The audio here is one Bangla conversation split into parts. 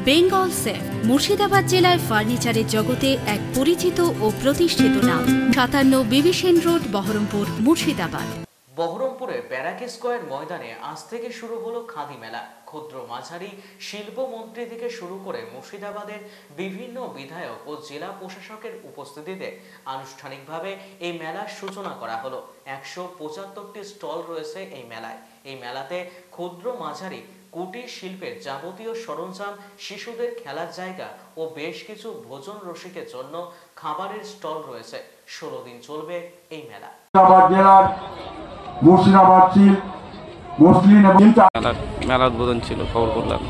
বেঙ্গল সেফ মুর্শিদাবাদ জেলায় ফার্নিচারের জগতে এক পরিচিত ও প্রতিষ্ঠিত নাম। ৫৭ বিবি সেন রোড, বহরমপুর, মুর্শিদাবাদ। বহরমপুরে ব্যারাক স্কয়ার ময়দানে আজ থেকে শুরু হলো খাদি মেলা। ক্ষুদ্র মাঝারি শিল্পমন্ত্রী থেকে শুরু করে মুর্শিদাবাদের বিভিন্ন বিধায়ক ও জেলা প্রশাসকের উপস্থিতিতে আনুষ্ঠানিকভাবে এই মেলার সূচনা করা হলো। ১৭৫টি স্টল রয়েছে এই মেলায়। এই মেলাতে ক্ষুদ্র মাঝারি কুটির শিল্পের যাবতীয় সরঞ্জাম, শিশুদের খেলার জায়গা ও বেশ কিছু ভোজন রসিকের জন্য খাবারের স্টল রয়েছে। ১৬ দিন চলবে এই মেলা। মেলা উদ্বোধন ছিল, খবর করলাম।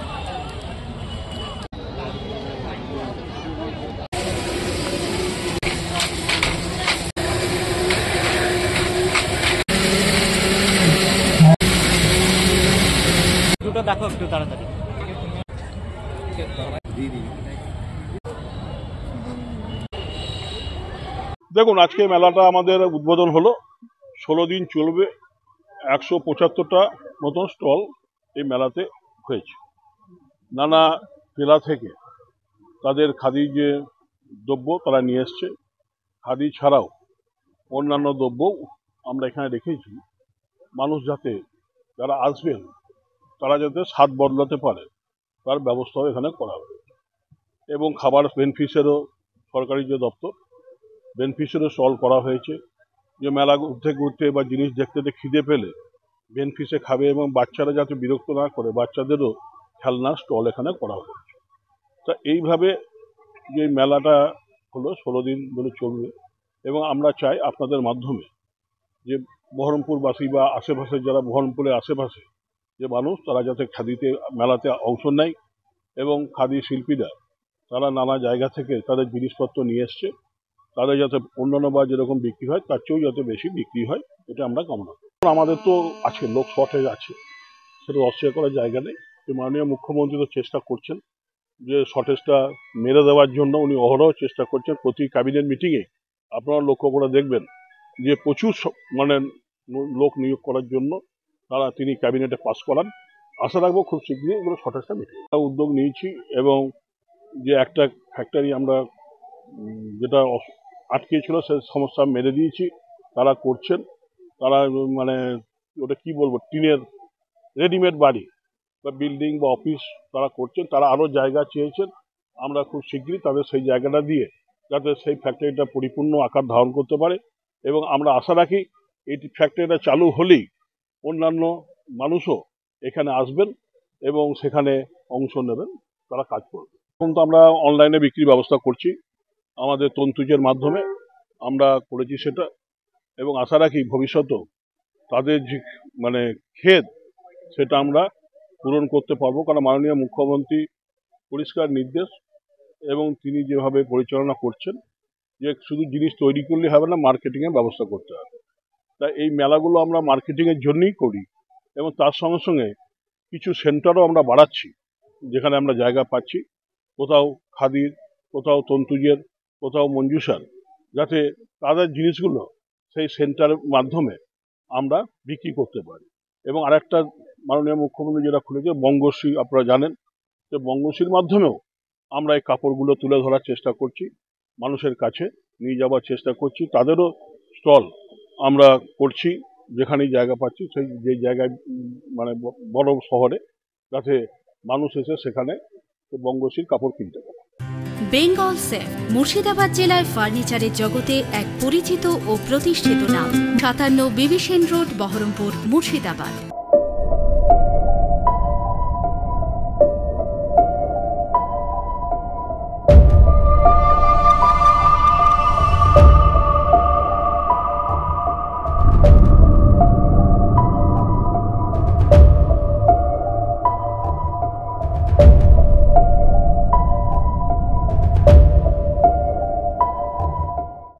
দুটো দেখো একটু তাড়াতাড়ি। দেখুন, আজকে মেলাটা আমাদের উদ্বোধন হলো। 16 দিন চলবে। 175টা মতন স্টল এই মেলাতে হয়েছে। নানা জেলা থেকে তাদের খাদি যে দ্রব্য তারা নিয়ে এসছে। খাদি ছাড়াও অন্যান্য দ্রব্য আমরা এখানে রেখেছি, মানুষ যাতে যারা আসবেন তারা যাতে স্বাদ বদলাতে পারে তার ব্যবস্থাও এখানে করা হয়েছে। এবং খাবার বেনফিসেরও সরকারি যে দপ্তর বেনফিসেরও স্টল করা হয়েছে, যে মেলা ঘুরতে ঘুরতে বা জিনিস দেখতে খিদে পেলে বেনফিসে খাবে এবং বাচ্চারা যাতে বিরক্ত না করে বাচ্চাদেরও খেলনার স্টল এখানে করা হয়েছে। তা এইভাবে যে মেলাটা হলো 16 দিন ধরে চলবে। এবং আমরা চাই আপনাদের মাধ্যমে যে বহরমপুরবাসী বা আশেপাশে যারা বহরমপুরের আশেপাশে যে মানুষ তারা যাতে খাদিতে মেলাতে অংশ নেয় এবং খাদি শিল্পীরা তারা নানা জায়গা থেকে তাদের জিনিসপত্র নিয়ে এসছে, তাদের যাতে অন্যান্য বার যেরকম বিক্রি হয় তার চেয়েও যাতে বেশি বিক্রি হয়, এটা আমরা কামনা করি। আমাদের তো আছে লোক শর্টেজ আছে, সেটা অস্বীকার করার জায়গা নেই। মাননীয় মুখ্যমন্ত্রী তো চেষ্টা করছেন যে শর্টেজটা মেরে দেওয়ার জন্য, উনি অহরহ চেষ্টা করছেন। প্রতি ক্যাবিনেট মিটিংয়ে আপনারা লক্ষ্য করে দেখবেন যে প্রচুর লোক নিয়োগ করার জন্য তিনি ক্যাবিনেটে পাস করান। আশা রাখবো খুব শীঘ্রই এগুলো শর্টেজটা মিটে উদ্যোগ নিয়েছি। এবং যে একটা ফ্যাক্টরি আমরা যেটা আটকে ছিল সে সমস্যা মেরে দিয়েছি, তারা করছেন। তারা ওটা কি বলবো, টিনের রেডিমেড বাড়ি বা বিল্ডিং বা অফিস তারা করছেন। তারা আরও জায়গা চেয়েছেন, আমরা খুব শীঘ্রই তাদের সেই জায়গাটা দিয়ে যাতে সেই ফ্যাক্টরিটা পরিপূর্ণ আকার ধারণ করতে পারে। এবং আমরা আশা রাখি এই ফ্যাক্টরিটা চালু হলেই অন্যান্য মানুষও এখানে আসবেন এবং সেখানে অংশ নেবেন, তারা কাজ করবে। এখন তো আমরা অনলাইনে বিক্রির ব্যবস্থা করছি, আমাদের তন্তুজের মাধ্যমে আমরা করেছি সেটা। এবং আশা রাখি ভবিষ্যতেও তাদের যে ক্ষেত সেটা আমরা পূরণ করতে পারবো। কারণ মাননীয় মুখ্যমন্ত্রী পরিষ্কার নির্দেশ এবং তিনি যেভাবে পরিচালনা করছেন যে শুধু জিনিস তৈরি করলে হবে না, মার্কেটিংয়ের ব্যবস্থা করতে হবে। তাই এই মেলাগুলো আমরা মার্কেটিংয়ের জন্যই করি। এবং তার সঙ্গে সঙ্গে কিছু সেন্টারও আমরা বাড়াচ্ছি, যেখানে আমরা জায়গা পাচ্ছি, কোথাও খাদির, কোথাও তন্তুজের, কোথাও মঞ্জুসার, যাতে তাদের জিনিসগুলো সেই সেন্টারের মাধ্যমে আমরা বিক্রি করতে পারি। এবং আরেকটা মাননীয় মুখ্যমন্ত্রী যেটা খুলেছে বঙ্গশ্রী, আপনারা জানেন যে বঙ্গশ্রীর মাধ্যমেও আমরা এই কাপড়গুলো তুলে ধরার চেষ্টা করছি, মানুষের কাছে নিয়ে যাওয়ার চেষ্টা করছি। তাদেরও স্টল আমরা করছি, যেখানেই জায়গা পাচ্ছি সেই যে জায়গায় বড় শহরে, যাতে মানুষ এসে সেখানে বঙ্গশ্রীর কাপড় কিনতে পারে। বেঙ্গল সেফ মুর্শিদাবাদ জেলায় ফার্নিচারের জগতে এক পরিচিত ও প্রতিষ্ঠিত নাম। ৫৭ বিবি সেন রোড, বহরমপুর, মুর্শিদাবাদ।